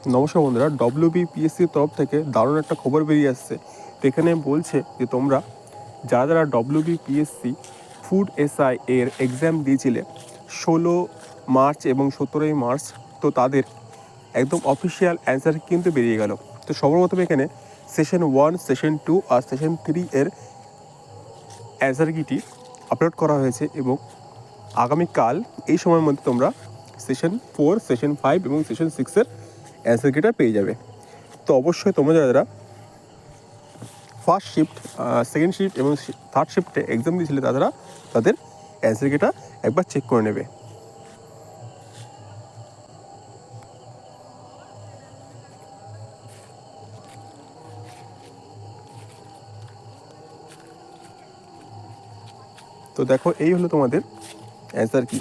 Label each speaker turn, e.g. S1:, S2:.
S1: নমস্কার বন্ধুরা, ডব্লিউবিপিএসসির তরফ থেকে দারুণ একটা খবর বেরিয়ে আসছে। তো এখানে বলছে যে তোমরা যারা যারা ডব্লিউবিপিএসসি ফুড এসআই এর এক্সাম দিয়েছিলে 16 মার্চ এবং 17 মার্চ, তো তাদের একদম অফিসিয়াল অ্যান্সার কিন্তু বেরিয়ে গেল। তো সর্বপ্রথম এখানে সেশন 1, সেশন 2 আর সেশন 3 এর অ্যান্সার কিটি আপলোড করা হয়েছে এবং আগামীকাল এই সময়ের মধ্যে তোমরা সেশন 4, সেশন 5 এবং সেশন 6 এর অ্যান্সার কিটা পেয়ে যাবে। তো অবশ্যই তোমরা যারা ফার্স্ট শিফট, সেকেন্ড শিফট এবং থার্ড শিফটে এক্সাম দিয়েছিলে তারা তাদের অ্যান্সার কিটা একবার চেক করে নেবে। তো দেখো, এই হলো তোমাদের অ্যান্সার কি।